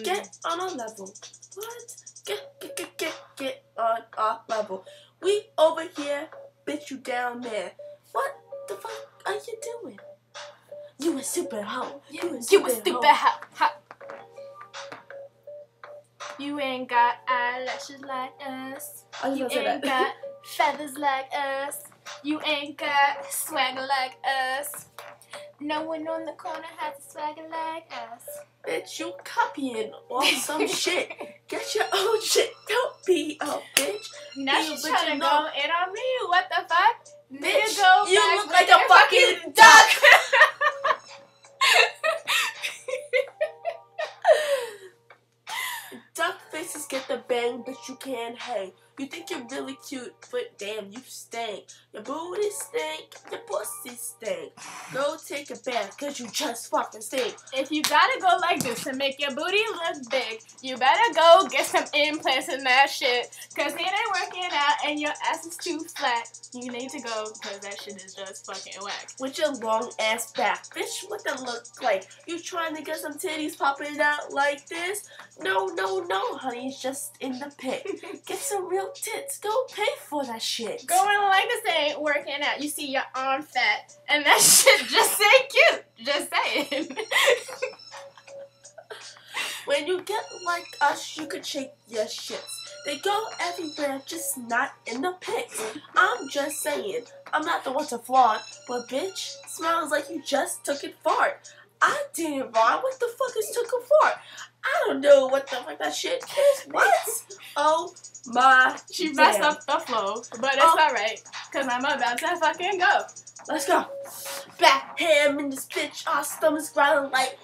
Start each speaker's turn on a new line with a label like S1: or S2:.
S1: Get on our level. What? Get on our level. We over here, bitch, you down there. What the fuck are you doing? You a super hoe. You a stupid hoe.
S2: You ain't got eyelashes like us.
S1: You
S2: ain't got feathers like us. You ain't got swagger like us. No one on the corner has a swagger like us.
S1: Bitch, you copying on some shit. Get your own shit. Don't be a bitch.
S2: Now she's trying to go in on me. What the fuck?
S1: Bitch,
S2: Go
S1: you
S2: back
S1: look
S2: with
S1: like
S2: your
S1: a fucking duck. Duck faces get the bang, but you can't hang. You think you're really cute, but damn, you stink. Your booty stink, your pussy stink. Go take a bath, cause you just fucking stink.
S2: If you gotta go like this to make your booty look big, you better go get some implants in that shit. Cause it ain't working out and your ass is too flat. You need to go cause that shit is just fucking whack.
S1: With your long ass back. Bitch, what that look like? You trying to get some titties popping out like this? No, honey, it's just in the pic. Get some real tits. Go pay for that shit.
S2: Going like this ain't working out. You see your arm fat and that shit just ain't cute. Just saying.
S1: When you get like us, you could shake your shits. They go everywhere, just not in the pics. I'm just saying, I'm not the one to flaunt, but bitch, smells like you just took a fart. I didn't fart. What the fuck is took a fart? I don't know what the fuck that shit is. What? Oh my.
S2: She messed up the flow, but it's alright, cause I'm about to fucking go.
S1: Let's go. Back ham in this bitch, our stomach's growling like,